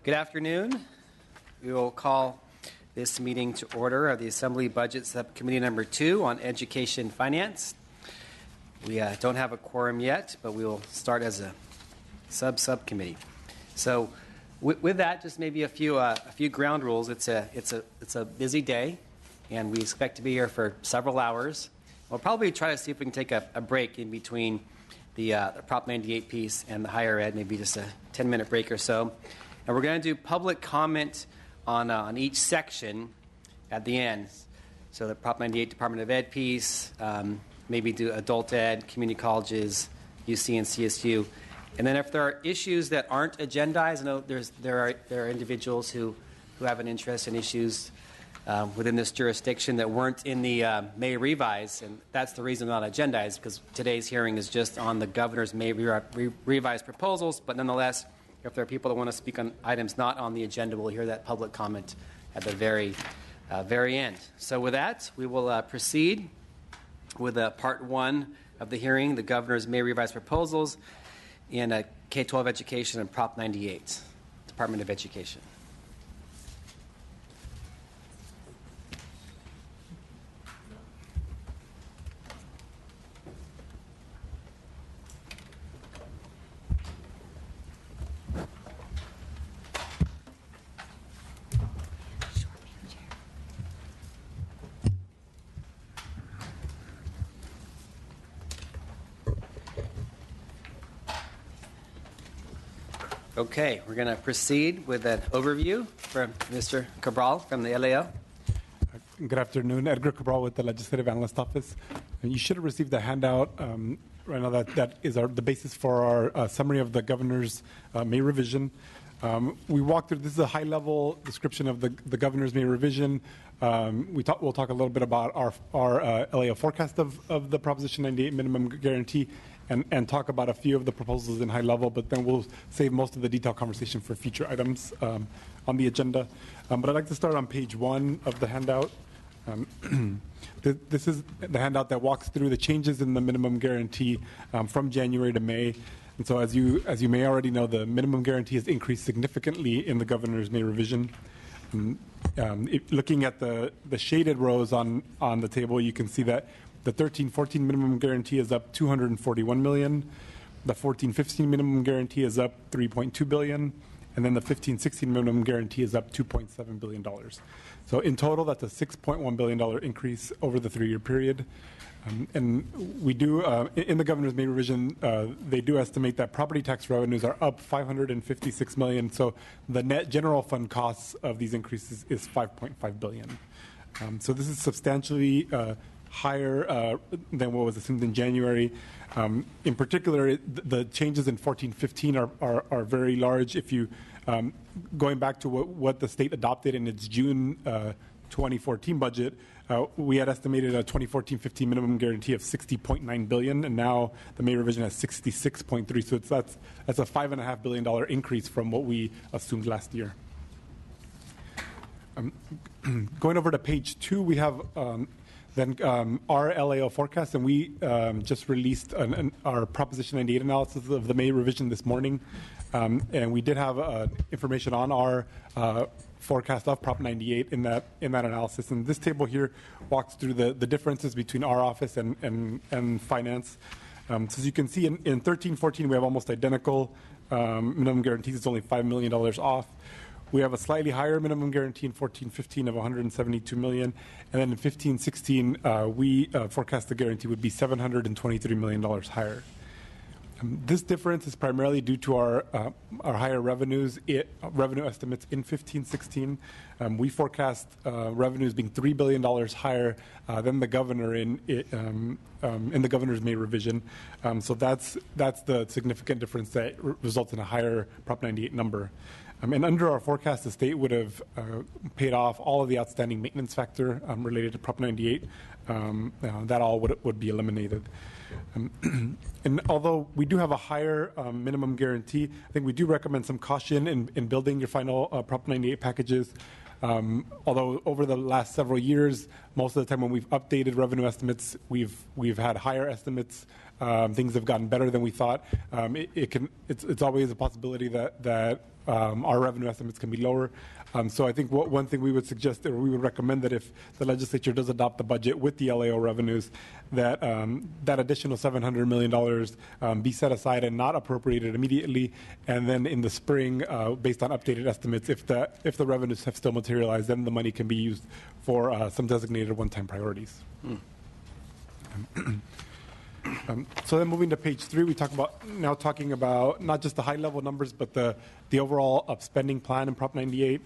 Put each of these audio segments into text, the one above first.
Good afternoon. We will call this meeting to order of the Assembly Budget Subcommittee number 2 on Education Finance. We don't have a quorum yet, but we will start as a subcommittee. So, with that, just maybe a few ground rules. It's a busy day, and we expect to be here for several hours. We'll probably try to see if we can take a break in between the Prop 98 piece and the higher ed, maybe just a 10-minute break or so. And we're going to do public comment on each section at the end. So the Prop 98 Department of Ed piece, maybe do adult ed, community colleges, UC and CSU. And then if there are issues that aren't agendized, I know there are individuals who have an interest in issues within this jurisdiction that weren't in the May revise, and that's the reason they're not agendized, because today's hearing is just on the governor's May revise proposals. But nonetheless, if there are people that want to speak on items not on the agenda, we'll hear that public comment at the very end. So with that, we will proceed with part 1 of the hearing, the governor's May revise proposals in K-12 education and Prop 98, Department of Education. Okay, we're going to proceed with an overview from Mr. Cabral from the LAO. Good afternoon. Edgar Cabral with the Legislative Analyst Office. And you should have received a handout right now that is the basis for our summary of the governor's May revision. We walked through, this is a high-level description of the governor's May revision. We'll talk a little bit about our LAO forecast of the Proposition 98 minimum guarantee, and talk about a few of the proposals in high level, but then we'll save most of the detailed conversation for future items on the agenda. But I'd like to start on page 1 of the handout. This is the handout that walks through the changes in the minimum guarantee from January to May. And so as you may already know, the minimum guarantee has increased significantly in the governor's May revision. Looking at the shaded rows on the table, you can see that the 13-14 minimum guarantee is up $241 million. The 14-15 minimum guarantee is up $3.2 billion. And then the 15-16 minimum guarantee is up $2.7 billion. So in total, that's a $6.1 billion increase over the 3-year period. And we do, in the governor's May revision, they do estimate that property tax revenues are up $556 million. So the net general fund costs of these increases is $5.5 billion. So this is substantially higher than what was assumed in January. In particular, the changes in 14-15 are very large. If you, going back to what the state adopted in its June 2014 budget, we had estimated a 2014-15 minimum guarantee of $60.9 billion, and now the May revision has $66.3. So that's a $5.5 billion increase from what we assumed last year. Going over to page 2, we have our LAO forecast, and we just released our Proposition 98 analysis of the May revision this morning, and we did have information on our forecast of Prop 98 in that analysis. And this table here walks through the differences between our office and finance. So as you can see, in 13-14 we have almost identical minimum guarantees. It's only $5 million off. We have a slightly higher minimum guarantee in 14-15 of $172 million, and then in 15-16 we forecast the guarantee would be $723 million higher. This difference is primarily due to our higher revenue estimates in 15-16. We forecast revenues being $3 billion higher than the governor in the governor's May revision. So that's the significant difference that results in a higher Prop 98 number. And under our forecast, the state would have paid off all of the outstanding maintenance factor related to Prop 98. That all would be eliminated. And although we do have a higher minimum guarantee, I think we do recommend some caution in building your final Prop 98 packages. Although over the last several years, most of the time when we've updated revenue estimates, we've had higher estimates things have gotten better than we thought. It's always a possibility that our revenue estimates can be lower. So I think one thing we would suggest, or we would recommend, that if the legislature does adopt the budget with the LAO revenues, that that additional $700 million be set aside and not appropriated immediately, and then in the spring, based on updated estimates, if the revenues have still materialized, then the money can be used for some designated one-time priorities. So then moving to page 3, we talking about not just the high-level numbers, but the overall spending plan in Prop 98.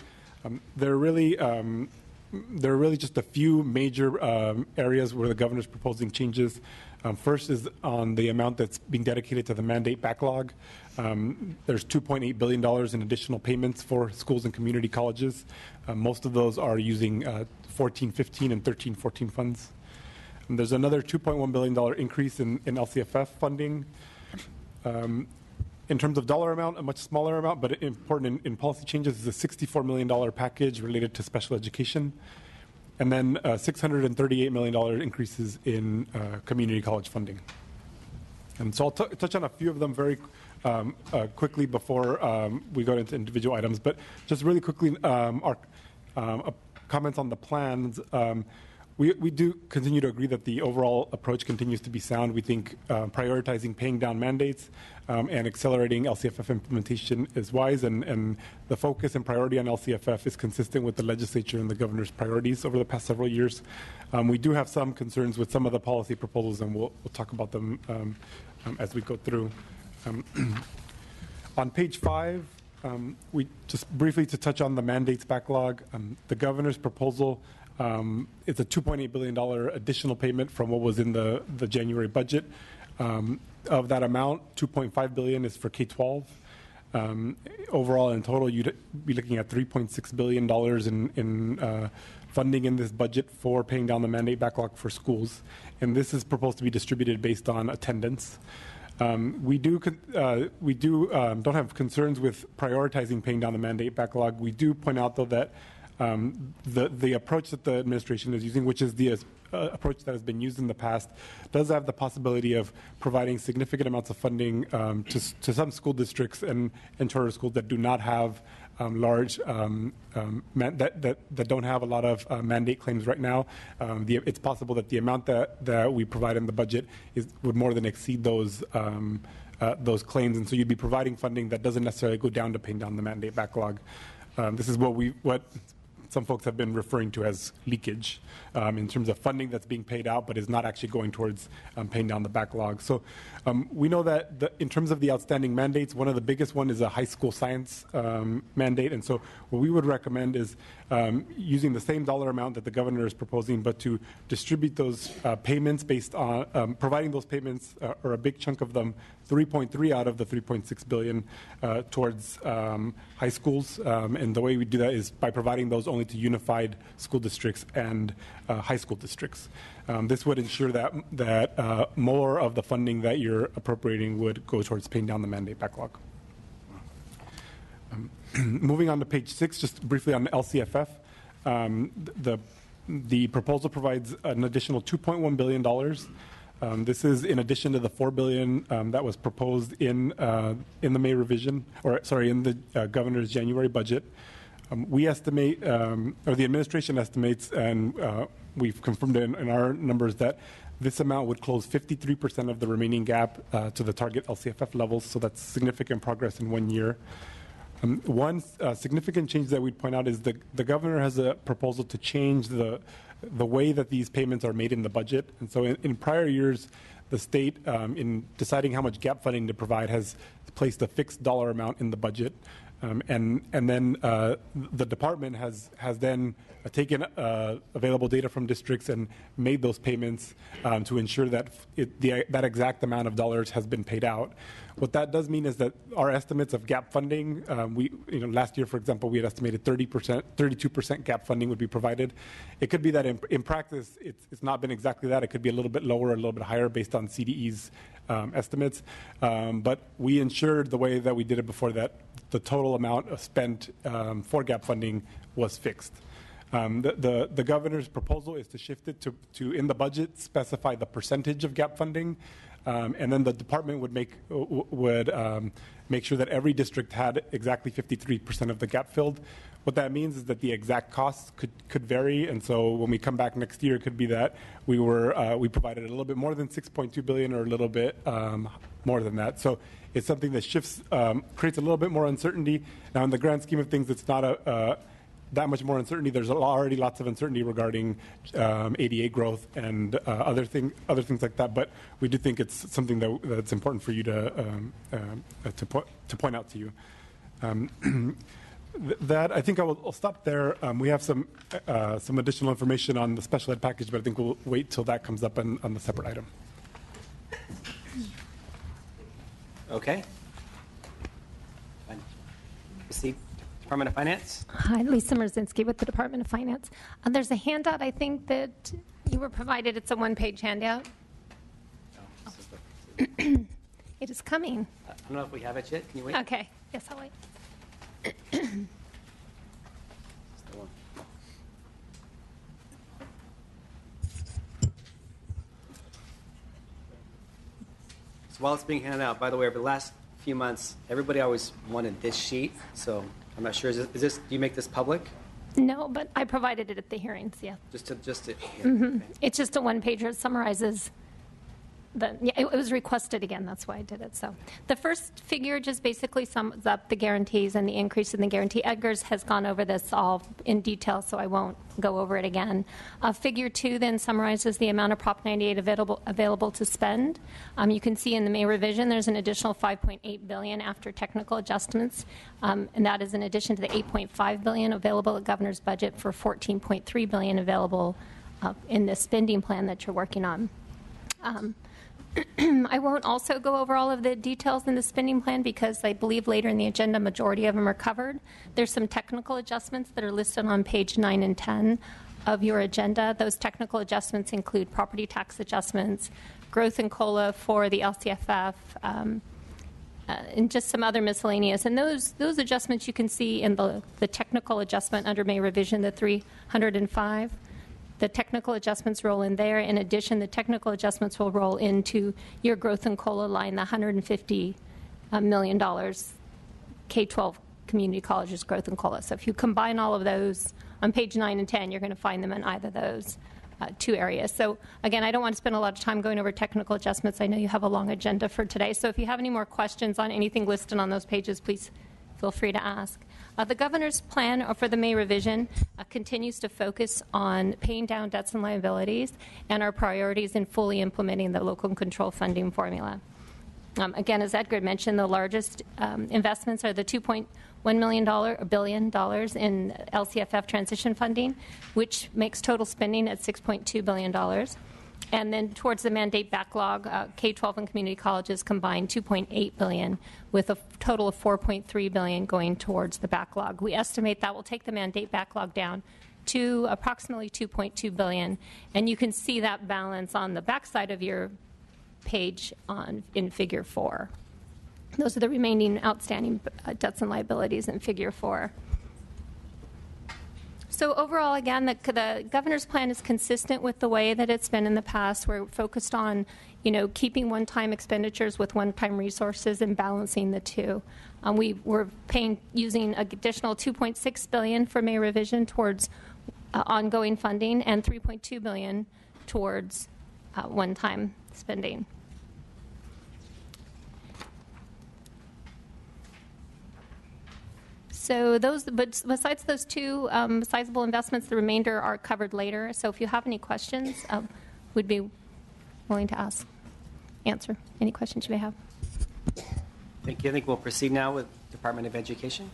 There are really just a few major areas where the governor's proposing changes. First is on the amount that's being dedicated to the mandate backlog. There's $2.8 billion in additional payments for schools and community colleges. Most of those are using 14-15 and 13-14 funds. And there's another $2.1 billion increase in LCFF funding. In terms of dollar amount, a much smaller amount, but important in policy changes, is a $64 million package related to special education. And then $638 million increases in community college funding. And so I'll touch on a few of them very quickly before we go into individual items. But just really quickly, our comments on the plans. We do continue to agree that the overall approach continues to be sound. We think prioritizing paying down mandates and accelerating LCFF implementation is wise, and the focus and priority on LCFF is consistent with the legislature and the governor's priorities over the past several years. We do have some concerns with some of the policy proposals, and we'll talk about them as we go through. On page 5, we just briefly to touch on the mandates backlog. The governor's proposal, it's a $2.8 billion additional payment from what was in the January budget. Of that amount, $2.5 billion is for K-12. Overall, in total, you'd be looking at $3.6 billion in funding in this budget for paying down the mandate backlog for schools. And this is proposed to be distributed based on attendance. We don't have concerns with prioritizing paying down the mandate backlog. We do point out, though, that the approach that the administration is using, which is the approach that has been used in the past, does have the possibility of providing significant amounts of funding to some school districts and charter schools that do not have large that don't have a lot of mandate claims right now. It's possible that the amount that we provide in the budget would more than exceed those claims, and so you'd be providing funding that doesn't necessarily go down to paying down the mandate backlog. This is what some folks have been referring to as leakage in terms of funding that's being paid out but is not actually going towards paying down the backlog. So we know that in terms of the outstanding mandates, one of the biggest one is a high school science mandate. And so what we would recommend is using the same dollar amount that the governor is proposing, but to distribute those payments based on providing those payments, or a big chunk of them, 3.3 out of the 3.6 billion towards high schools. And the way we do that is by providing those only to unified school districts and high school districts. This would ensure that more of the funding that you're appropriating would go towards paying down the mandate backlog. Moving on to page 6, just briefly on the LCFF. The proposal provides an additional $2.1 billion. This is in addition to the $4 billion that was proposed in the May revision, in the governor's January budget. We estimate, or the administration estimates, and we've confirmed in our numbers, that this amount would close 53% of the remaining gap to the target LCFF levels, so that's significant progress in 1 year. One significant change that we'd point out is the governor has a proposal to change the way that these payments are made in the budget. And so in prior years, the state, in deciding how much gap funding to provide, has placed a fixed dollar amount in the budget. And then the department has then taken available data from districts and made those payments to ensure that that exact amount of dollars has been paid out. What that does mean is that our estimates of gap funding, last year, for example, we had estimated 32% gap funding would be provided. It could be that in practice, it's not been exactly that. It could be a little bit lower, or a little bit higher based on CDE's estimates. But we ensured the way that we did it before that the total amount spent for gap funding was fixed. The governor's proposal is to shift it to in the budget, specify the percentage of gap funding And then the department would make sure that every district had exactly 53% of the gap filled. What that means is that the exact costs could vary, and so when we come back next year, it could be that we provided a little bit more than 6.2 billion or a little bit more than that. So it's something that creates a little bit more uncertainty. Now, in the grand scheme of things, it's not that much more uncertainty. There's already lots of uncertainty regarding ADA growth and other things like that. But we do think it's something that's important for you to point out to you. That I think I'll stop there. We have some additional information on the special ed package, but I think we'll wait till that comes up on the separate item. Okay. Proceed. Department of Finance. Hi, Lisa Merzinski with the Department of Finance. There's a handout, I think, that you were provided. It's a one-page handout. It is coming. I don't know if we have it yet. Can you wait? Okay. Yes, I'll wait. So while it's being handed out, by the way, over the last few months, everybody always wanted this sheet. So I'm not sure. Is this? Do you make this public? No, but I provided it at the hearings. Yeah. Just to. Yeah. Mm-hmm. Okay. It's just a one-pager. It summarizes. It was requested again. That's why I did it. So the first figure just basically sums up the guarantees and the increase in the guarantee. Edgar's has gone over this all in detail, so I won't go over it again. Figure 2 then summarizes the amount of Prop 98 available to spend. You can see in the May revision there's an additional $5.8 billion after technical adjustments, and that is in addition to the $8.5 billion available at governor's budget for $14.3 billion available in the spending plan that you're working on. I won't also go over all of the details in the spending plan because I believe later in the agenda, majority of them are covered. There's some technical adjustments that are listed on page 9 and 10 of your agenda. Those technical adjustments include property tax adjustments, growth in COLA for the LCFF, and just some other miscellaneous. And those adjustments you can see in the technical adjustment under May revision, the 305. The technical adjustments roll in there. In addition, the technical adjustments will roll into your growth and COLA line, the $150 million K-12 community colleges growth and COLA. So if you combine all of those on page 9 and 10, you're going to find them in either of those two areas. So again, I don't want to spend a lot of time going over technical adjustments. I know you have a long agenda for today. So if you have any more questions on anything listed on those pages, please feel free to ask. The governor's plan for the May revision continues to focus on paying down debts and liabilities and our priorities in fully implementing the local control funding formula. Again, as Edgar mentioned, the largest investments are the $2.1 billion in LCFF transition funding, which makes total spending at $6.2 billion. And then towards the mandate backlog, K-12 and community colleges combined $2.8 billion with a total of $4.3 billion going towards the backlog. We estimate that will take the mandate backlog down to approximately $2.2 billion. And you can see that balance on the backside of your page in Figure 4. Those are the remaining outstanding debts and liabilities in Figure 4. So overall, again, the governor's plan is consistent with the way that it's been in the past. We're focused on, keeping one-time expenditures with one-time resources and balancing the two. We were using additional $2.6 billion for May revision towards ongoing funding and $3.2 billion towards one-time spending. So besides those two sizable investments, the remainder are covered later. So if you have any questions, we'd be willing to answer any questions you may have. Thank you. I think we'll proceed now with Department of Education.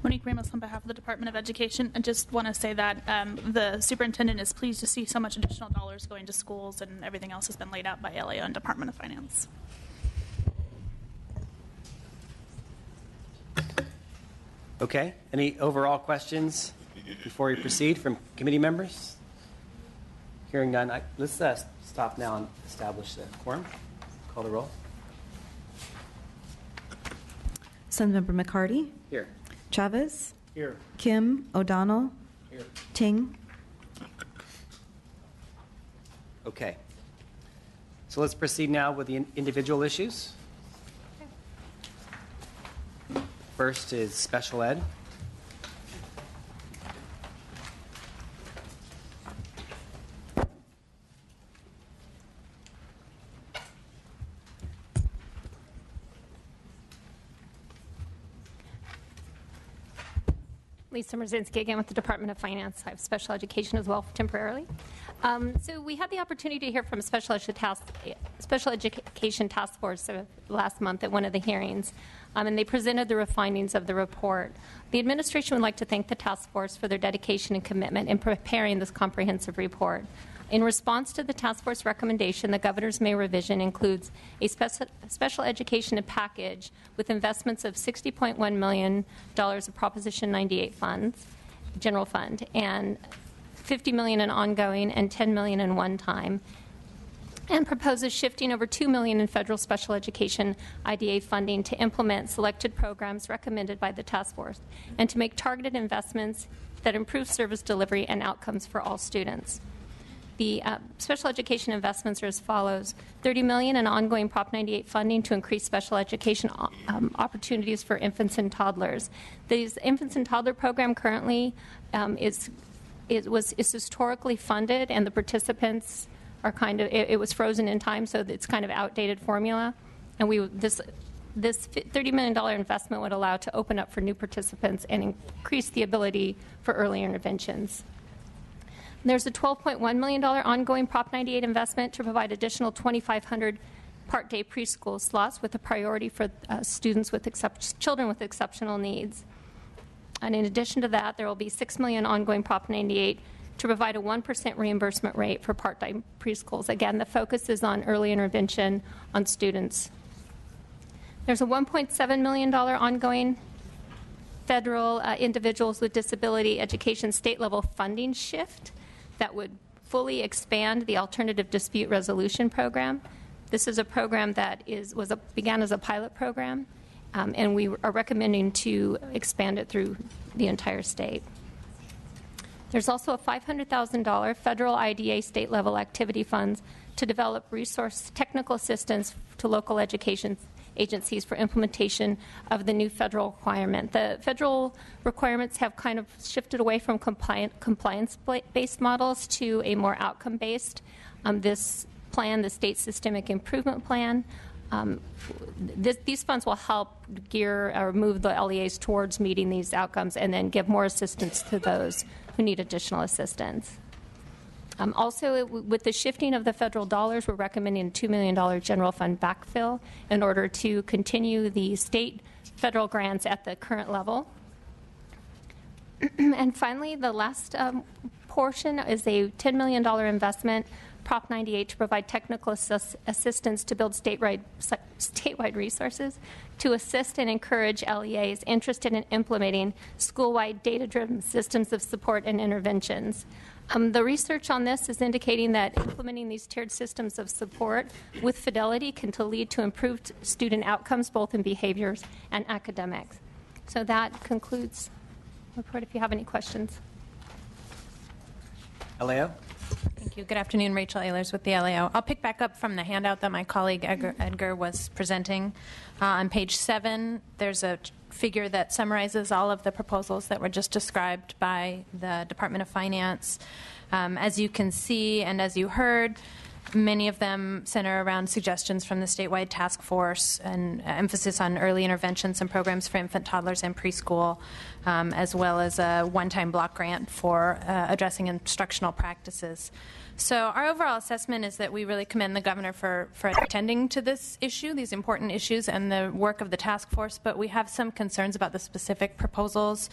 Monique Ramos on behalf of the Department of Education. I just want to say that the superintendent is pleased to see so much additional dollars going to schools, and everything else has been laid out by LAO and Department of Finance. Okay. Any overall questions before we proceed from committee members? Hearing none, let's stop now and establish the quorum. Call the roll. Assemblymember McCarty. Here. Chavez. Here. Kim. O'Donnell. Here. Ting. Okay. So let's proceed now with the individual issues. First is special ed. Lisa Mrzinski again with the Department of Finance. I have special education as well temporarily. So we had the opportunity to hear from Special Education Task Force last month at one of the hearings, and they presented the findings of the report. The administration would like to thank the task force for their dedication and commitment in preparing this comprehensive report. In response to the task force recommendation, the governor's May revision includes a special education package with investments of $60.1 million of Proposition 98 funds, general fund, and $50 million in ongoing and $10 million in one-time, and proposes shifting over $2 million in federal special education IDA funding to implement selected programs recommended by the task force and to make targeted investments that improve service delivery and outcomes for all students. The special education investments are as follows: $30 million in ongoing Prop 98 funding to increase special education opportunities for infants and toddlers. These infants and toddler program currently is historically funded, and the participants are it was frozen in time, so it's kind of outdated formula. And this $30 million investment would allow to open up for new participants and increase the ability for early interventions. There's a $12.1 million ongoing Prop 98 investment to provide additional 2,500 part-day preschool slots with a priority for students with children with exceptional needs. And in addition to that, there will be $6 million ongoing Prop 98 to provide a 1% reimbursement rate for part-time preschools. Again, the focus is on early intervention on students. There's a $1.7 million ongoing federal individuals with disability education state-level funding shift that would fully expand the alternative dispute resolution program. This is a program that began as a pilot program, and we are recommending to expand it through the entire state. There's also a $500,000 federal IDA state-level activity funds to develop technical assistance to local education agencies for implementation of the new federal requirement. The federal requirements have kind of shifted away from compliance-based models to a more outcome-based. This plan, the State Systemic Improvement Plan, these funds will help gear or move the LEAs towards meeting these outcomes and then give more assistance to those who need additional assistance. Also, with the shifting of the federal dollars, we're recommending a $2 million general fund backfill in order to continue the state federal grants at the current level. And finally, the last portion is a $10 million investment, Prop 98, to provide technical assistance to build statewide resources to assist and encourage LEAs interested in implementing school-wide data-driven systems of support and interventions. The research on this is indicating that implementing these tiered systems of support with fidelity can lead to improved student outcomes, both in behaviors and academics. So that concludes the report. If you have any questions. Aleo? Thank you. Good afternoon. Rachel Ehlers with the LAO. I'll pick back up from the handout that my colleague Edgar was presenting. On page 7, there's a figure that summarizes all of the proposals that were just described by the Department of Finance. As you can see and as you heard, many of them center around suggestions from the statewide task force and emphasis on early interventions and programs for infant, toddlers, and preschool, as well as a one-time block grant for addressing instructional practices. So our overall assessment is that we really commend the governor for attending to this issue, these important issues, and the work of the task force, but we have some concerns about the specific proposals.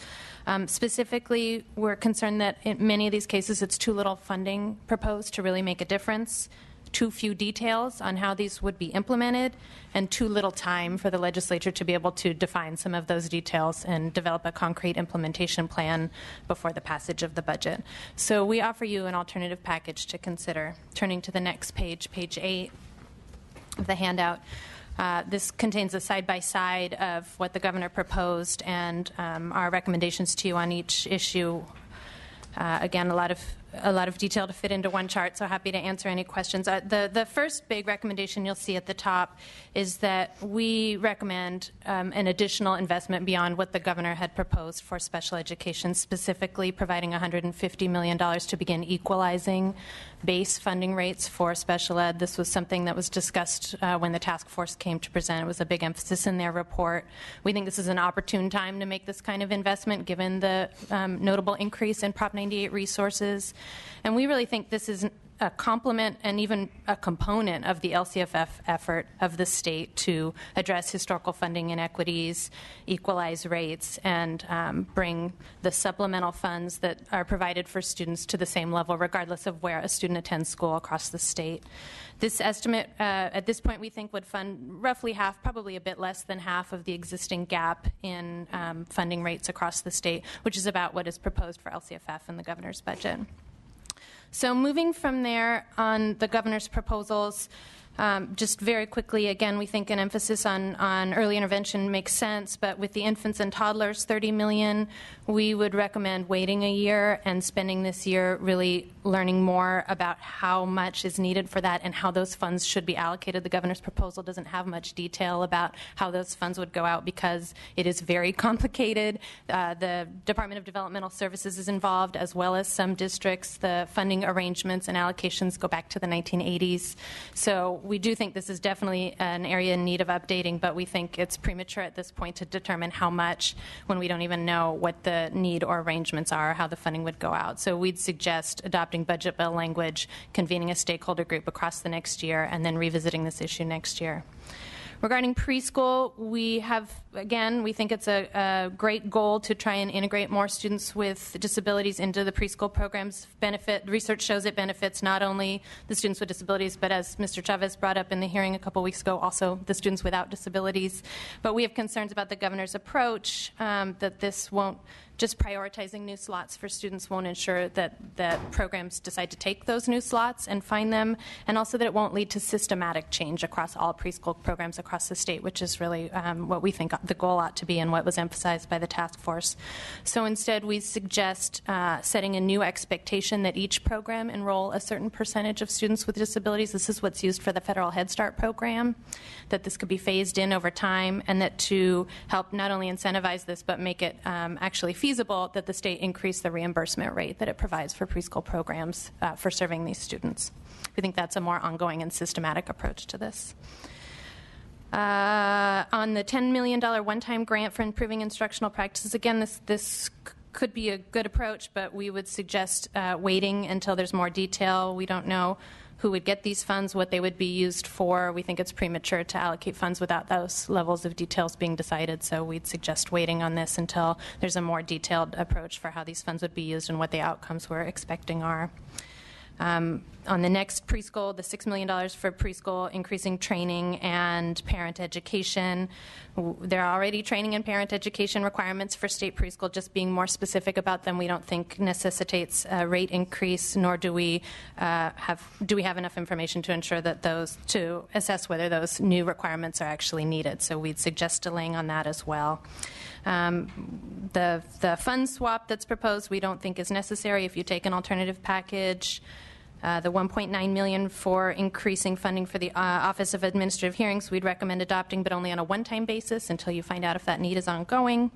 Specifically, we're concerned that in many of these cases it's too little funding proposed to really make a difference, too few details on how these would be implemented, and too little time for the legislature to be able to define some of those details and develop a concrete implementation plan before the passage of the budget. So we offer you an alternative package to consider. Turning to the next page, page 8 of the handout. This contains a side-by-side of what the governor proposed and our recommendations to you on each issue. Again, a lot of a lot of detail to fit into one chart, so happy to answer any questions. The first big recommendation you'll see at the top is that we recommend an additional investment beyond what the governor had proposed for special education, specifically providing $150 million to begin equalizing base funding rates for special ed. This was something that was discussed when the task force came to present. It was a big emphasis in their report. We think this is an opportune time to make this kind of investment given the notable increase in Prop 98 resources. And we really think this is a complement and even a component of the LCFF effort of the state to address historical funding inequities, equalize rates, and bring the supplemental funds that are provided for students to the same level regardless of where a student attends school across the state. This estimate, at this point, we think would fund roughly half, probably a bit less than half of the existing gap in funding rates across the state, which is about what is proposed for LCFF in the governor's budget. So moving from there on the governor's proposals, just very quickly, again, we think an emphasis on early intervention makes sense, but with the infants and toddlers, $30 million, we would recommend waiting a year and spending this year really learning more about how much is needed for that and how those funds should be allocated. The governor's proposal doesn't have much detail about how those funds would go out because it is very complicated. The Department of Developmental Services is involved, as well as some districts. The funding arrangements and allocations go back to the 1980s. So we do think this is definitely an area in need of updating, but we think it's premature at this point to determine how much when we don't even know what the need or arrangements are, how the funding would go out. So we'd suggest adopting budget bill language, convening a stakeholder group across the next year, and then revisiting this issue next year. Regarding preschool, we have, again, we think it's a great goal to try and integrate more students with disabilities into the preschool programs. Research shows it benefits not only the students with disabilities, but as Mr. Chavez brought up in the hearing a couple weeks ago, also the students without disabilities. But we have concerns about the governor's approach, that this won't, just prioritizing new slots for students won't ensure that programs decide to take those new slots and find them, and also that it won't lead to systematic change across all preschool programs across the state, which is really what we think the goal ought to be and what was emphasized by the task force. So instead, we suggest setting a new expectation that each program enroll a certain percentage of students with disabilities. This is what's used for the federal Head Start program, that this could be phased in over time, and that to help not only incentivize this, but make it actually feasible, that the state increase the reimbursement rate that it provides for preschool programs for serving these students. We think that's a more ongoing and systematic approach to this. On the $10 million one-time grant for improving instructional practices, again, this could be a good approach, but we would suggest waiting until there's more detail. We don't know who would get these funds, what they would be used for. We think it's premature to allocate funds without those levels of details being decided, so we'd suggest waiting on this until there's a more detailed approach for how these funds would be used and what the outcomes we're expecting are. On the next preschool, the $6 million for preschool, increasing training and parent education. There are already training and parent education requirements for state preschool. Just being more specific about them, we don't think necessitates a rate increase, nor do we have enough information to ensure that to assess whether those new requirements are actually needed. So we'd suggest delaying on that as well. The fund swap that's proposed we don't think is necessary if you take an alternative package. The $1.9 million for increasing funding for the Office of Administrative Hearings we'd recommend adopting, but only on a one-time basis until you find out if that need is ongoing.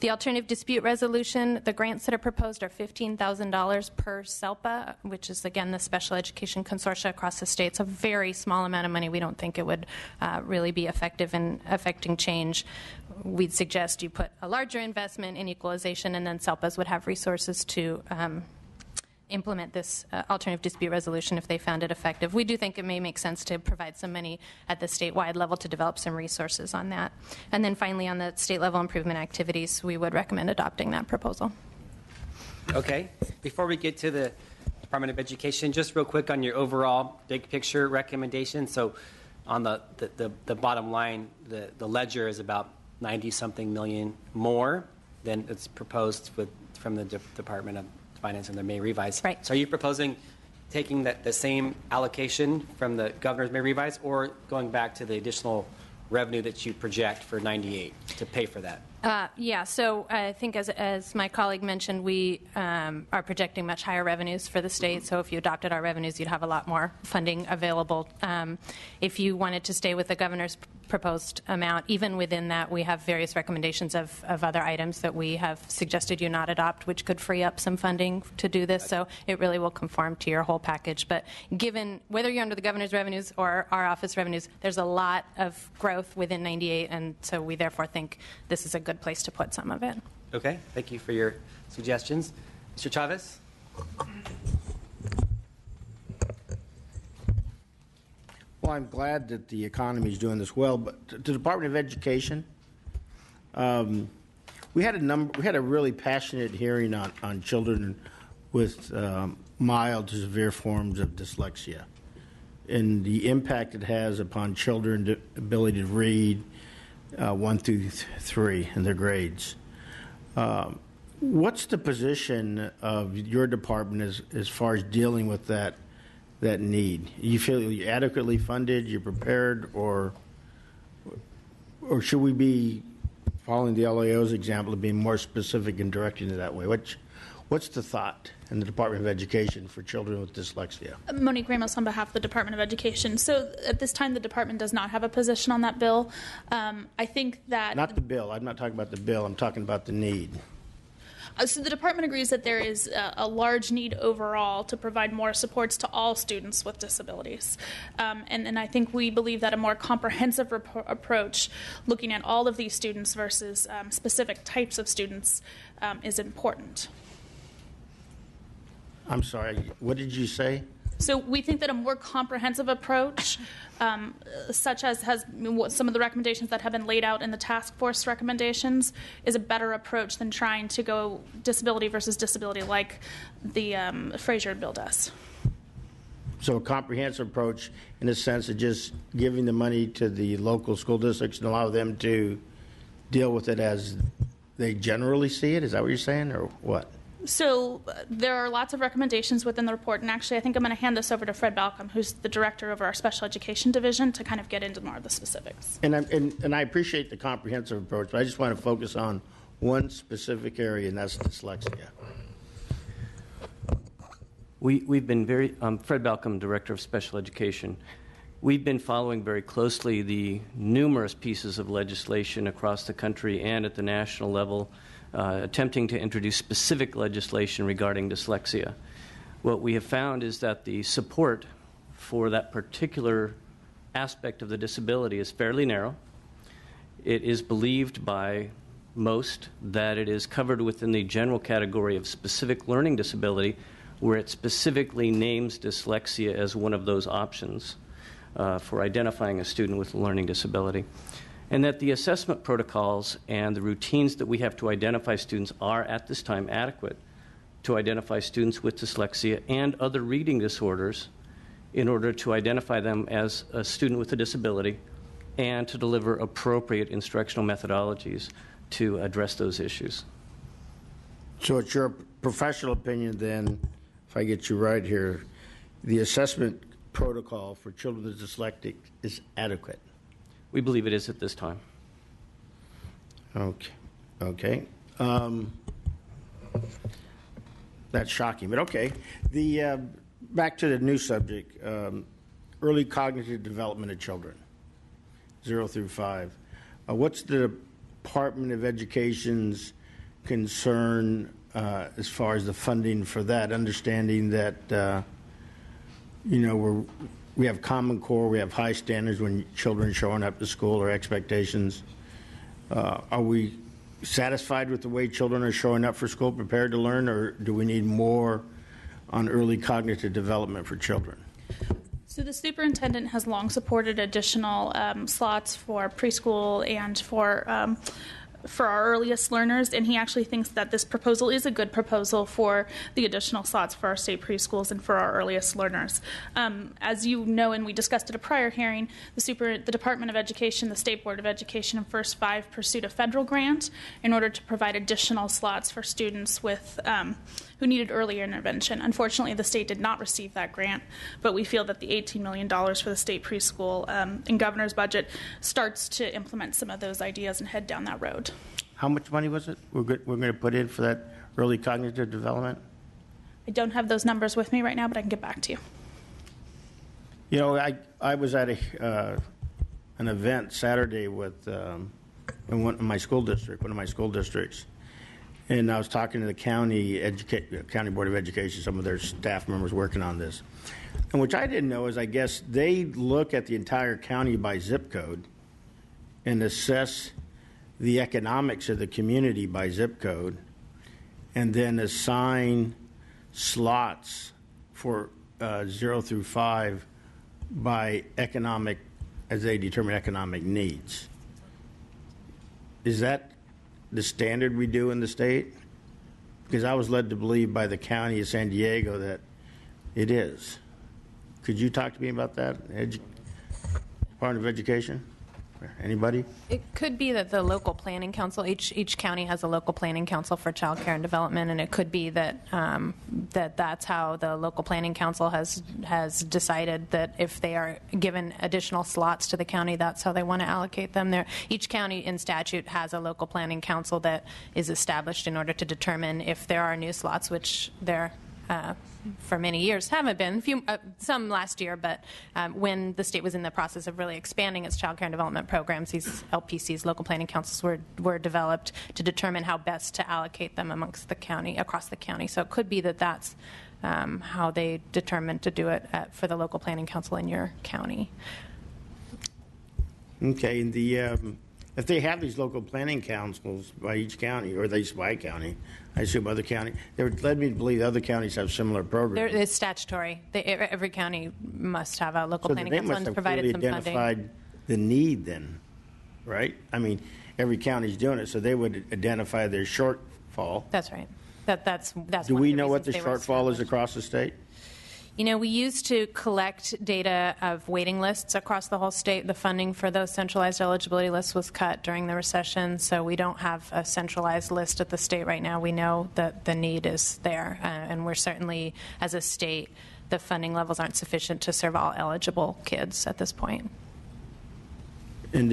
The alternative dispute resolution, the grants that are proposed are $15,000 per SELPA, which is, again, the special education consortia across the state. It's a very small amount of money. We don't think it would really be effective in affecting change. We'd suggest you put a larger investment in equalization, and then SELPAs would have resources to implement this alternative dispute resolution if they found it effective. We do think it may make sense to provide some money at the statewide level to develop some resources on that. And then finally, on the state level improvement activities, we would recommend adopting that proposal. Okay. Before we get to the Department of Education, just real quick on your overall big picture recommendation. So on the bottom line, the ledger is about 90-something million more than it's proposed from the Department of Finance and the May revise. Right. So are you proposing taking the same allocation from the governor's May revise, or going back to the additional revenue that you project for 98 to pay for that? Yeah, so I think as my colleague mentioned, we are projecting much higher revenues for the state. So if you adopted our revenues, you'd have a lot more funding available. If you wanted to stay with the governor's proposed amount, even within that, we have various recommendations of other items that we have suggested you not adopt, which could free up some funding to do this. So it really will conform to your whole package. But given whether you're under the governor's revenues or our office revenues, there's a lot of growth within 98, and so we therefore think this is a good place to put some of it. Okay, thank you for your suggestions. Mr. Chavez? Well, I'm glad that the economy is doing this well, but to the Department of Education, we had a really passionate hearing on children with mild to severe forms of dyslexia and the impact it has upon children's ability to read 1 through 3 in their grades. What's the position of your department as far as dealing with that need? You feel you're adequately funded, you're prepared, or should we be following the LAO's example of being more specific and directing it that way? What's the thought in the Department of Education for children with dyslexia? Monique Ramos on behalf of the Department of Education. So at this time, the department does not have a position on that bill. I think that... Not the bill. I'm not talking about the bill. I'm talking about the need. So the department agrees that there is a large need overall to provide more supports to all students with disabilities. And I think we believe that a more comprehensive approach, looking at all of these students versus specific types of students, is important. I'm sorry, what did you say? So we think that a more comprehensive approach, such as has some of the recommendations that have been laid out in the task force recommendations, is a better approach than trying to go disability versus disability like the Fraser bill does. So a comprehensive approach in the sense of just giving the money to the local school districts and allow them to deal with it as they generally see it? Is that what you're saying, or what? So there are lots of recommendations within the report, and actually I think I'm going to hand this over to Fred Balcom, who's the director over our special education division, to kind of get into more of the specifics. And I appreciate the comprehensive approach, but I just want to focus on one specific area, and that's dyslexia. We've been Fred Balcom, Director of Special Education. We've been following very closely the numerous pieces of legislation across the country and at the national level, attempting to introduce specific legislation regarding dyslexia. What we have found is that the support for that particular aspect of the disability is fairly narrow. It is believed by most that it is covered within the general category of specific learning disability, where it specifically names dyslexia as one of those options for identifying a student with a learning disability. And that the assessment protocols and the routines that we have to identify students are at this time adequate to identify students with dyslexia and other reading disorders in order to identify them as a student with a disability and to deliver appropriate instructional methodologies to address those issues. So it's your professional opinion then, if I get you right here, the assessment protocol for children with dyslexic is adequate? We believe it is at this time. Okay. That's shocking, but okay. Back to the new subject, early cognitive development of children, 0 through 5. What's the Department of Education's concern as far as the funding for that, understanding that, we have Common Core, we have high standards when children showing up to school or expectations. Are we satisfied with the way children are showing up for school, prepared to learn, or do we need more on early cognitive development for children? So the superintendent has long supported additional slots for preschool and for for our earliest learners, and he actually thinks that this proposal is a good proposal for the additional slots for our state preschools and for our earliest learners. As you know, and we discussed at a prior hearing, the Department of Education, the State Board of Education, and First Five pursued a federal grant in order to provide additional slots for students with who needed earlier intervention. Unfortunately, the state did not receive that grant, but we feel that the $18 million for the state preschool in governor's budget starts to implement some of those ideas and head down that road. How much money was it we're going to put in for that early cognitive development? I don't have those numbers with me right now, but I can get back to you. You know, I was at an event Saturday with in one of my school districts, and I was talking to the county Board of Education, some of their staff members working on this. And which I didn't know is, I guess they look at the entire county by zip code and assess the economics of the community by zip code, and then assign slots for 0 through 5 by economic, as they determine economic needs. Is that the standard we do in the state? Because I was led to believe by the county of San Diego that it is. Could you talk to me about that, Department of Education? Anybody? It could be that the local planning council, each county has a local planning council for child care and development, and it could be that that's how the local planning council has decided that if they are given additional slots to the county, that's how they want to allocate them. Each county in statute has a local planning council that is established in order to determine if there are new slots, which there for many years haven't been, some last year, but when the state was in the process of really expanding its child care and development programs, these LPCs, local planning councils, were developed to determine how best to allocate them across the county. So it could be that that's how they determined to do it for the local planning council in your county. Okay, and if they have these local planning councils by each county, or at least by county, I assume other county, they led me to believe other counties have similar programs. It's statutory. Every county must have a local planning council and provided some funding. So they must have clearly identified the need then, right? I mean, every county's doing it, so they would identify their shortfall. That's right. That's Do we know what the shortfall is across the state? You know, we used to collect data of waiting lists across the whole state. The funding for those centralized eligibility lists was cut during the recession, so we don't have a centralized list at the state right now. We know that the need is there, and we're certainly, as a state, the funding levels aren't sufficient to serve all eligible kids at this point. And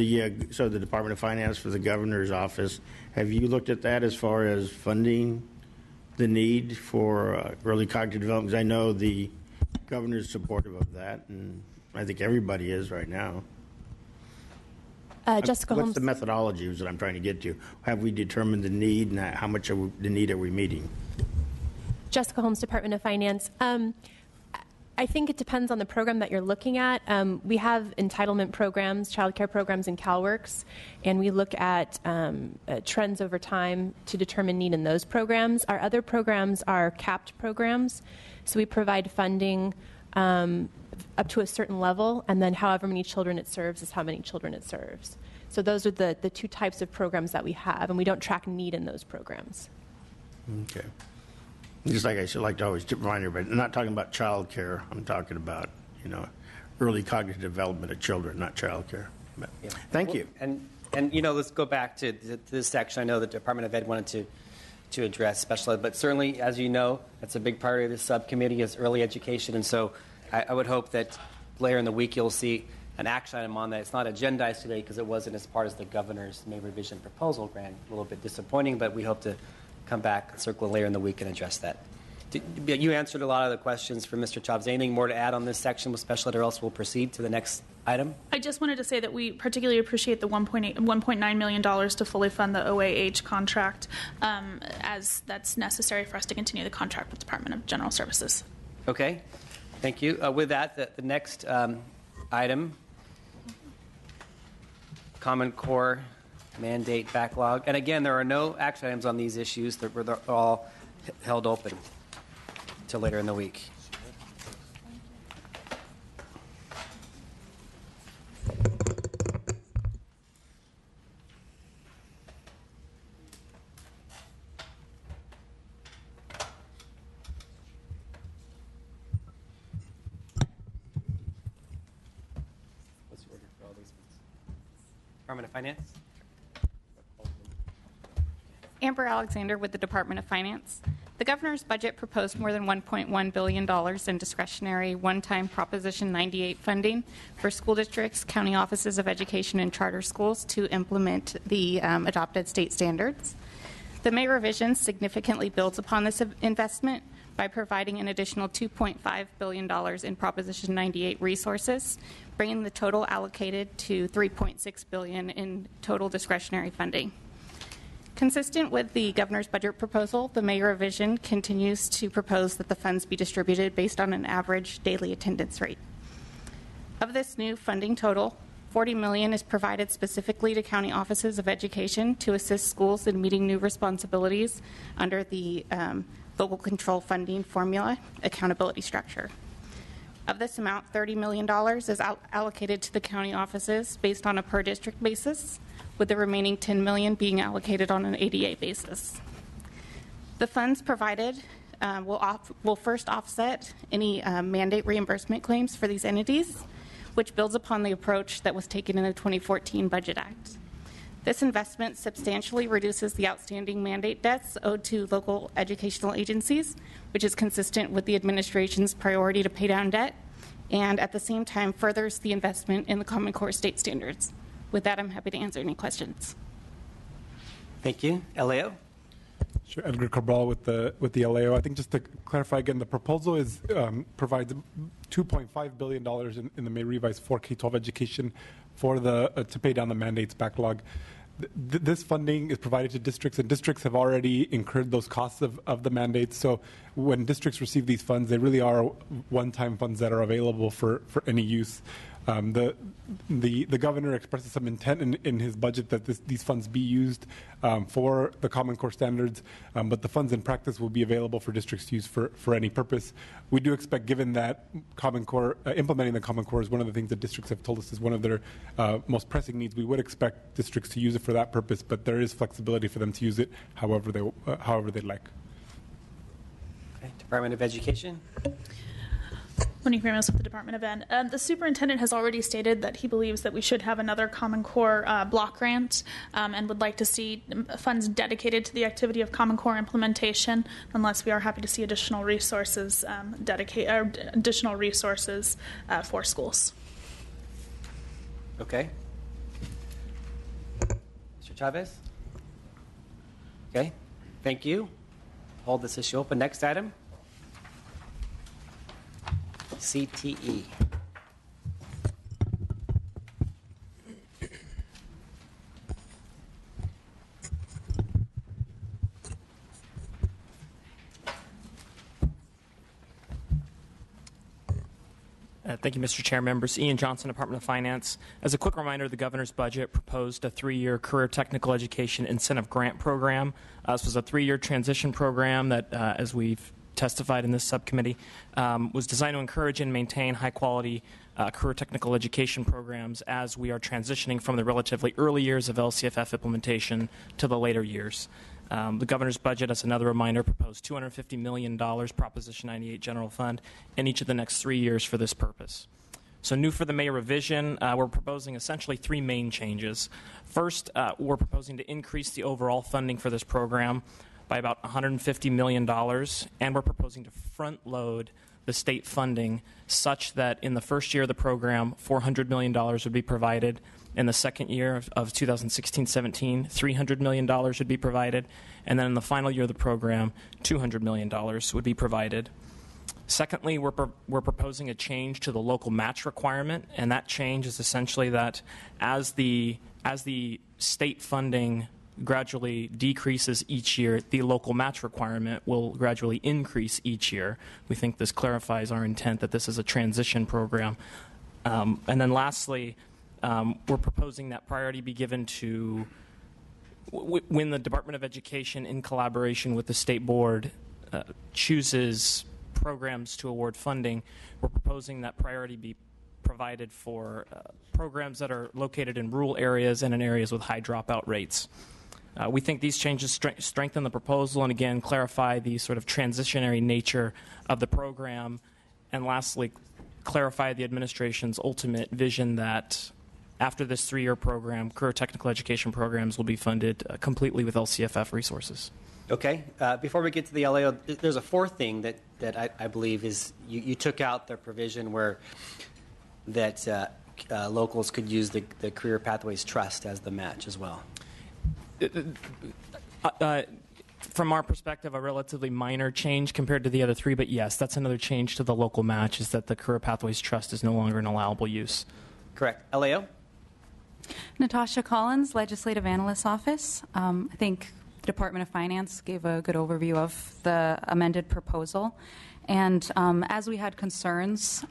so the Department of Finance for the governor's office, have you looked at that as far as funding the need for early cognitive development? Because I know the governor's supportive of that, and I think everybody is right now. Jessica Holmes. What's the methodology is that I'm trying to get to? Have we determined the need, and how much of the need are we meeting? Jessica Holmes, Department of Finance. I think it depends on the program that you're looking at. We have entitlement programs, child care programs in CalWORKS, and we look at trends over time to determine need in those programs. Our other programs are capped programs, so we provide funding up to a certain level, and then however many children it serves is how many children it serves. So those are the two types of programs that we have, and we don't track need in those programs. Okay. Just like I should like to always remind everybody, I'm not talking about child care. I'm talking about, early cognitive development of children, not child care. But, yeah. Thank you. And let's go back to this section. I know the Department of Ed wanted to address special ed, but certainly, as you know, that's a big priority of this subcommittee is early education. And so I would hope that later in the week you'll see an action item on that. It's not agendized today because it wasn't as part of the governor's May revision proposal grant. A little bit disappointing, but we hope to come back and circle later in the week and address that. You answered a lot of the questions from Mr. Chobbs. Anything more to add on this section with special ed, or else we'll proceed to the next item? I just wanted to say that we particularly appreciate the $1.9 million to fully fund the OAH contract, as that's necessary for us to continue the contract with the Department of General Services. Okay. Thank you. With that, the next item, Common Core mandate backlog. And again, there are no action items on these issues. They're all held open until later in the week. Department of Finance. Amber Alexander with the Department of Finance. The governor's budget proposed more than $1.1 billion in discretionary one-time Proposition 98 funding for school districts, county offices of education, and charter schools to implement the adopted state standards. The May revision significantly builds upon this investment by providing an additional $2.5 billion in Proposition 98 resources, bringing the total allocated to $3.6 billion in total discretionary funding. Consistent with the governor's budget proposal, the May revision continues to propose that the funds be distributed based on an average daily attendance rate. Of this new funding total, $40 million is provided specifically to county offices of education to assist schools in meeting new responsibilities under the local control funding formula accountability structure. Of this amount, $30 million is allocated to the county offices based on a per district basis, with the remaining $10 million being allocated on an ADA basis. The funds provided will first offset any mandate reimbursement claims for these entities, which builds upon the approach that was taken in the 2014 Budget Act. This investment substantially reduces the outstanding mandate debts owed to local educational agencies, which is consistent with the administration's priority to pay down debt, and at the same time furthers the investment in the Common Core state standards. With that, I'm happy to answer any questions. Thank you. LAO? Sure, Edgar Cabral with the LAO. I think just to clarify again, the proposal provides $2.5 billion in the May revised for K-12 education for to pay down the mandates backlog. This funding is provided to districts, and districts have already incurred those costs of the mandates. So when districts receive these funds, they really are one-time funds that are available for any use. The governor expresses some intent in his budget that these funds be used for the Common Core standards, but the funds in practice will be available for districts to use for any purpose. We do expect, given that Common Core, implementing the Common Core is one of the things that districts have told us is one of their most pressing needs, we would expect districts to use it for that purpose, but there is flexibility for them to use it however they'd like. Okay. Department of Education. Monique Ramos with the Department of Ed. The superintendent has already stated that he believes that we should have another Common Core block grant and would like to see funds dedicated to the activity of Common Core implementation, unless we are happy to see additional resources for schools. Okay. Mr. Chavez? Okay. Thank you. Hold this issue open. Next item. CTE. Thank you, Mr. Chair. Members, Ian Johnson, Department of Finance. As a quick reminder, the governor's budget proposed a 3-year career technical education incentive grant program. This was a 3-year transition program that, as we've testified in this subcommittee, was designed to encourage and maintain high-quality career technical education programs as we are transitioning from the relatively early years of LCFF implementation to the later years. The governor's budget, as another reminder, proposed $250 million Proposition 98 General Fund in each of the next 3 years for this purpose. So new for the May revision, we're proposing essentially 3 main changes. First, we're proposing to increase the overall funding for this program by about $150 million, and we're proposing to front-load the state funding such that in the first year of the program, $400 million would be provided. In the second year of 2016-17, $300 million would be provided. And then in the final year of the program, $200 million would be provided. Secondly, we're proposing a change to the local match requirement, and that change is essentially that as the state funding gradually decreases each year, the local match requirement will gradually increase each year. We think this clarifies our intent that this is a transition program. And then lastly, we're proposing that priority be given to when the Department of Education, in collaboration with the state board, chooses programs to award funding. We're proposing that priority be provided for programs that are located in rural areas and in areas with high dropout rates. We think these changes strengthen the proposal and, again, clarify the sort of transitionary nature of the program. And lastly, clarify the administration's ultimate vision that After this 3-year program, career technical education programs will be funded completely with LCFF resources. Okay. Before we get to the LAO, there's a fourth thing that I believe is you took out the provision where that locals could use the Career Pathways Trust as the match as well. From our perspective, a relatively minor change compared to the other 3, but yes, that's another change to the local match, is that the Career Pathways Trust is no longer an allowable use. Correct. LAO? Natasha Collins, Legislative Analyst's Office. I think the Department of Finance gave a good overview of the amended proposal. And as we had concerns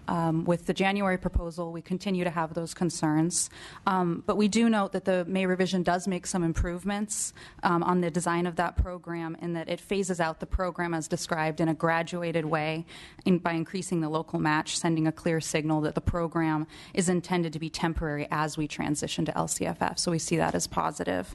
with the January proposal, we continue to have those concerns. But we do note that the May revision does make some improvements on the design of that program, in that it phases out the program as described in a graduated way by increasing the local match, sending a clear signal that the program is intended to be temporary as we transition to LCFF. So we see that as positive.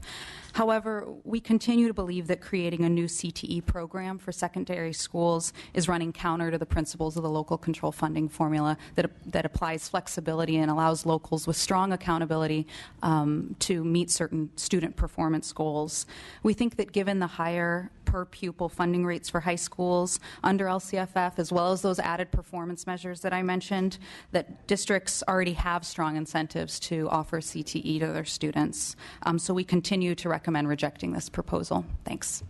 However, we continue to believe that creating a new CTE program for secondary schools is running counter to the principles of the local control funding formula that applies flexibility and allows locals with strong accountability to meet certain student performance goals. We think that given the higher per pupil funding rates for high schools under LCFF, as well as those added performance measures that I mentioned, that districts already have strong incentives to offer CTE to their students. So we continue to recommend rejecting this proposal. Thanks.